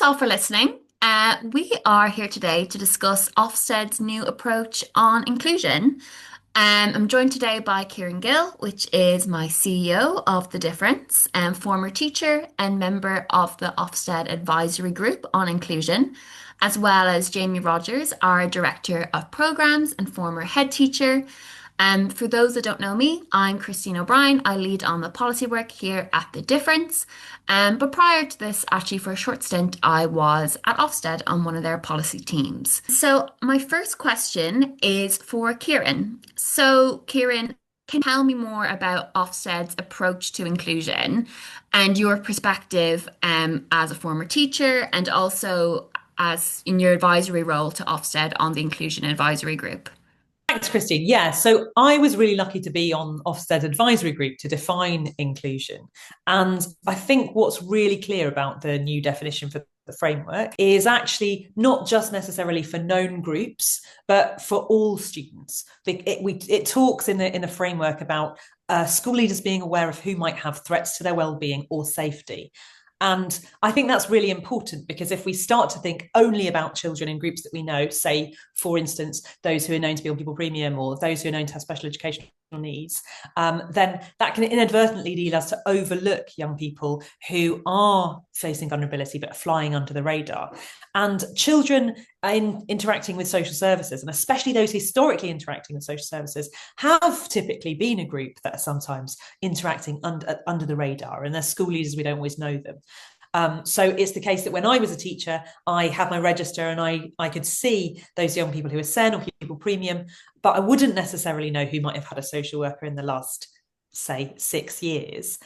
Thanks all for listening. We are here today to discuss Ofsted's new approach on inclusion. I'm joined today by Kiran Gill, which is my CEO of The Difference, and former teacher and member of the Ofsted Advisory Group on Inclusion, as well as Jamie Rogers, our Director of Programmes and former head teacher. For those that don't know me, I'm Cristin O'Brien. I lead on the policy work here at The Difference. But prior to this, actually, for a short stint, I was at Ofsted on one of their policy teams. So, my first question is for Kiran. So, Kiran, can you tell me more about Ofsted's approach to inclusion and your perspective as a former teacher and also as in your advisory role to Ofsted on the Inclusion Advisory Group? Thanks, Christine. Yeah, so I was really lucky to be on Ofsted Advisory Group to define inclusion. And I think what's really clear about the new definition for the framework is actually not just necessarily for known groups, but for all students. It talks in the framework about school leaders being aware of who might have threats to their well-being or safety. And I think that's really important because if we start to think only about children in groups that we know, say, for instance, those who are known to be on pupil premium or those who are known to have special educational needs, then that can inadvertently lead us to overlook young people who are facing vulnerability but are flying under the radar. And children interacting with social services, and especially those historically interacting with social services, have typically been a group that are sometimes interacting under the radar, and they're school leaders, we don't always know them. So it's the case that when I was a teacher, I had my register and I could see those young people who were SEN or pupil premium, but I wouldn't necessarily know who might have had a social worker in the last, say, 6 years.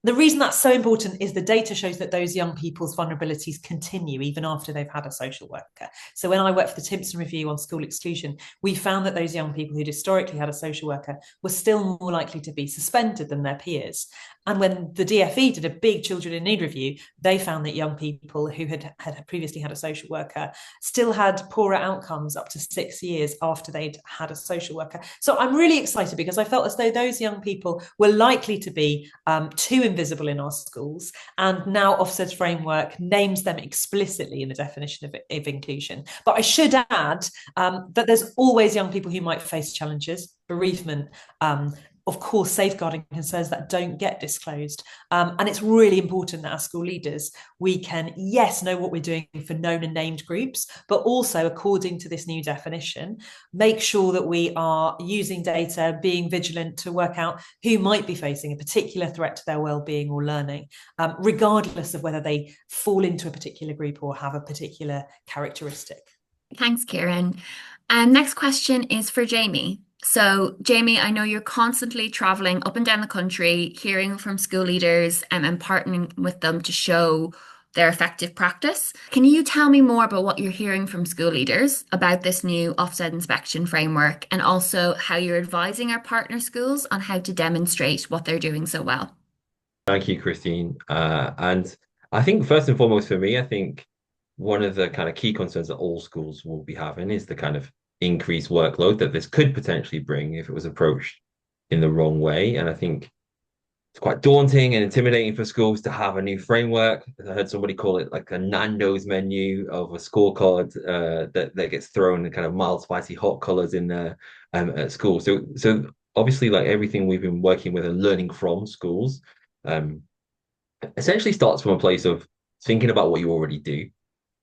The reason that's so important is the data shows that those young people's vulnerabilities continue even after they've had a social worker. So when I worked for the Timpson Review on school exclusion, we found that those young people who'd historically had a social worker were still more likely to be suspended than their peers. And when the DfE did a big children in need review, they found that young people who had previously had a social worker still had poorer outcomes up to 6 years after they'd had a social worker. So I'm really excited because I felt as though those young people were likely to be too invisible in our schools. And now Ofsted's framework names them explicitly in the definition of inclusion. But I should add that there's always young people who might face challenges, bereavement, of course, safeguarding concerns that don't get disclosed. And it's really important that as school leaders, we can, yes, know what we're doing for known and named groups, but also, according to this new definition, make sure that we are using data, being vigilant to work out who might be facing a particular threat to their well-being or learning, regardless of whether they fall into a particular group or have a particular characteristic. Thanks, Kieran. And next question is for Jamie. So, Jamie, I know you're constantly traveling up and down the country, hearing from school leaders and partnering with them to show their effective practice. Can you tell me more about what you're hearing from school leaders about this new Ofsted inspection framework and also how you're advising our partner schools on how to demonstrate what they're doing so well? Thank you, Christine. And I think first and foremost for me, I think one of the kind of key concerns that all schools will be having is the kind of increased workload that this could potentially bring if it was approached in the wrong way. And I think it's quite daunting and intimidating for schools to have a new framework. I heard somebody call it like a Nando's menu of a scorecard that gets thrown in kind of mild, spicy, hot colors in there at school. So obviously, like everything we've been working with and learning from schools, um, essentially starts from a place of thinking about what you already do.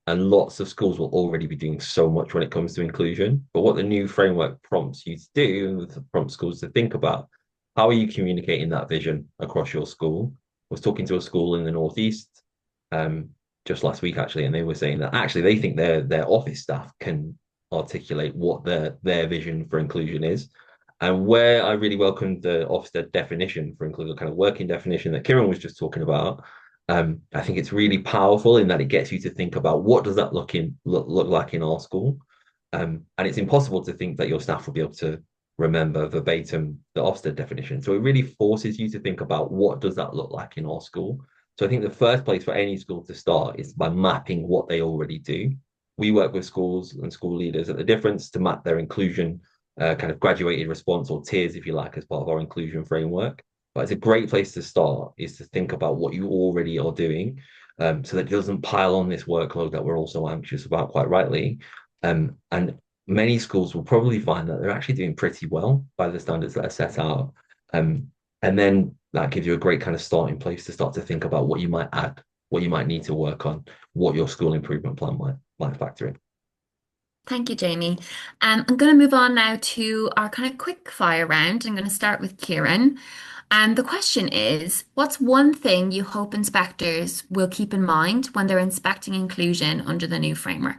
And lots of schools will already be doing so much when it comes to inclusion. But what the new framework prompts you to do, prompts schools to think about, how are you communicating that vision across your school? I was talking to a school in the Northeast just last week, actually, and they were saying that actually they think their office staff can articulate what their vision for inclusion is. And where I really welcomed the Ofsted definition for inclusion, the kind of working definition that Kiran was just talking about, I think it's really powerful in that it gets you to think about what does that look like in our school. And it's impossible to think that your staff will be able to remember verbatim the Ofsted definition. So it really forces you to think about what does that look like in our school. So I think the first place for any school to start is by mapping what they already do. We work with schools and school leaders at The Difference to map their inclusion kind of graduated response or tiers, if you like, as part of our inclusion framework. But it's a great place to start is to think about what you already are doing so that it doesn't pile on this workload that we're also anxious about, quite rightly. And many schools will probably find that they're actually doing pretty well by the standards that are set out. And then that gives you a great kind of starting place to start to think about what you might add, what you might need to work on, what your school improvement plan might factor in. Thank you, Jamie. I'm going to move on now to our kind of quick fire round. I'm going to start with Kieran. And the question is, what's one thing you hope inspectors will keep in mind when they're inspecting inclusion under the new framework?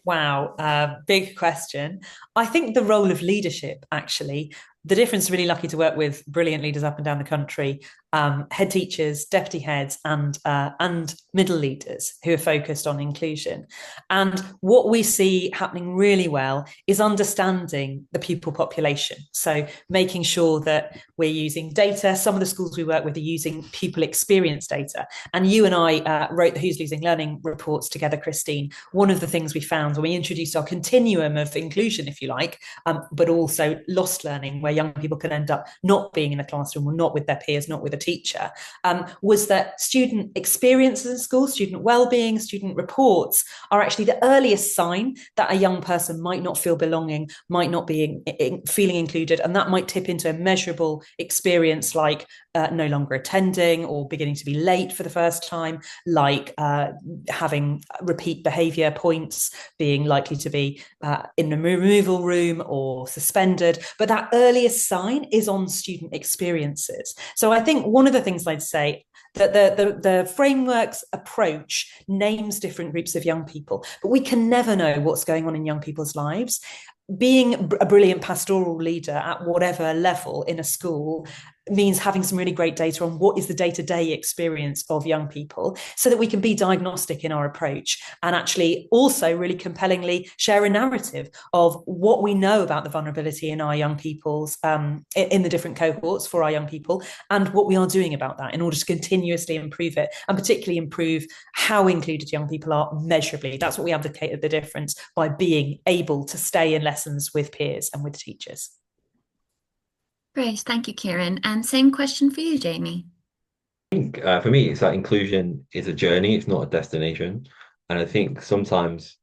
Wow, big question. I think the role of leadership, actually, the difference, really lucky to work with brilliant leaders up and down the country, head teachers, deputy heads, and middle leaders who are focused on inclusion. And what we see happening really well is understanding the pupil population. So making sure that we're using data. Some of the schools we work with are using pupil experience data. And you and I wrote the Who's Losing Learning reports together, Cristin. One of the things we found when we introduced our continuum of inclusion, if you like, but also lost learning, where young people can end up not being in a classroom or not with their peers, not with a teacher, was that student experiences in school, student well-being, student reports are actually the earliest sign that a young person might not feel belonging, might not be feeling included, and that might tip into a measurable experience like no longer attending or beginning to be late for the first time, like having repeat behaviour points, being likely to be in the removal room or suspended. But that earliest sign is on student experiences. So I think one of the things I'd say that the framework's approach names different groups of young people, but we can never know what's going on in young people's lives. Being a brilliant pastoral leader at whatever level in a school means having some really great data on what is the day-to-day experience of young people so that we can be diagnostic in our approach and actually also really compellingly share a narrative of what we know about the vulnerability in our young people's in the different cohorts for our young people and what we are doing about that in order to continuously improve it and particularly improve how included young people are measurably. That's what we advocate at the difference by being able to stay in lessons with peers and with teachers. Great, thank you, Kieran. And same question for you, Jamie. I think for me, it's that inclusion is a journey, it's not a destination. And I think sometimes,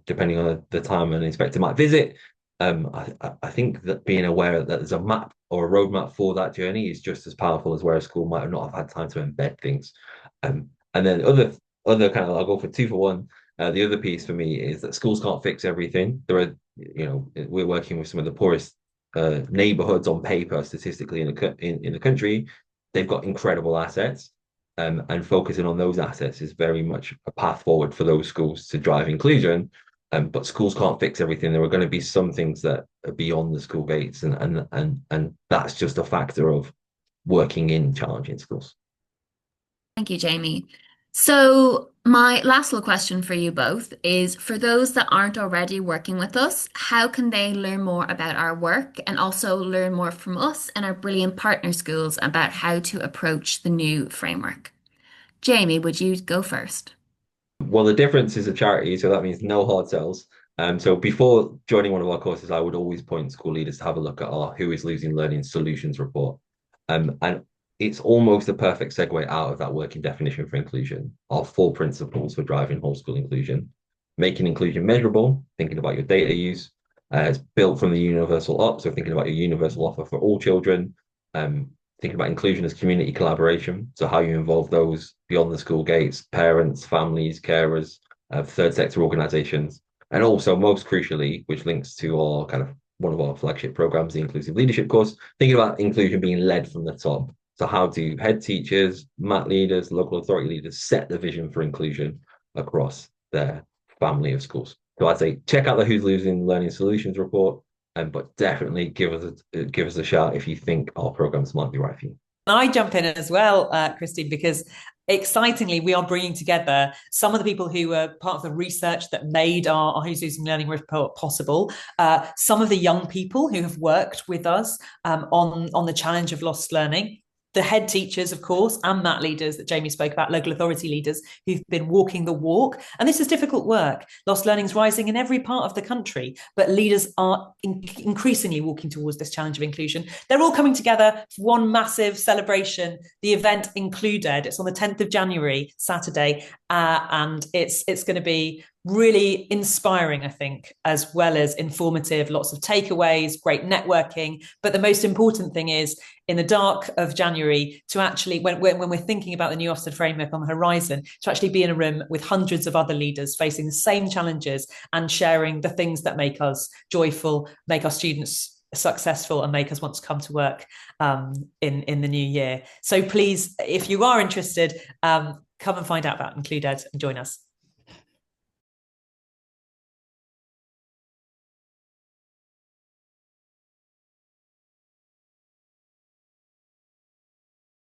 depending on the time an inspector might visit, I think that being aware that there's a map or a roadmap for that journey is just as powerful as where a school might have not have had time to embed things. And then other kind of, I'll go for two for one. The other piece for me is that schools can't fix everything. There are, we're working with some of the poorest neighborhoods on paper statistically in the country. They've got incredible assets, and focusing on those assets is very much a path forward for those schools to drive inclusion. But schools can't fix everything. There are going to be some things that are beyond the school gates, and that's just a factor of working in challenging schools. Thank you, Jamie. So, my last little question for you both is for those that aren't already working with us, how can they learn more about our work and also learn more from us and our brilliant partner schools about how to approach the new framework? Jamie, would you go first? Well, the difference is a charity, so that means no hard sells. So before joining one of our courses, I would always point school leaders to have a look at our Who is Losing Learning Solutions report. And it's almost a perfect segue out of that working definition for inclusion. Our four principles for driving whole school inclusion: making inclusion measurable, thinking about your data use. It's built from the universal up, so thinking about your universal offer for all children. Thinking about inclusion as community collaboration, so how you involve those beyond the school gates, parents, families, carers, third sector organizations, and also most crucially, which links to our kind of one of our flagship programs, the Inclusive Leadership course, thinking about inclusion being led from the top. So how do head teachers, MAT leaders, local authority leaders set the vision for inclusion across their family of schools? So I'd say check out the Who's Losing Learning Solutions report, but definitely give us a shout if you think our programs might be right for you. I jump in as well, Cristin, because excitingly, we are bringing together some of the people who were part of the research that made our Who's Losing Learning report possible, some of the young people who have worked with us on the challenge of lost learning, the head teachers, of course, and MAT leaders that Jamie spoke about, local authority leaders who've been walking the walk. And this is difficult work. Lost learning's rising in every part of the country, but leaders are increasingly walking towards this challenge of inclusion. They're all coming together for one massive celebration, the event Included. It's on the 10th of January, Saturday, and it's going to be really inspiring, I think, as well as informative, lots of takeaways, great networking. But the most important thing is, in the dark of January, to actually, when we're thinking about the new Ofsted framework on the horizon, to actually be in a room with hundreds of other leaders facing the same challenges and sharing the things that make us joyful, make our students successful, and make us want to come to work in the new year. So please, if you are interested, come and find out about Included and join us.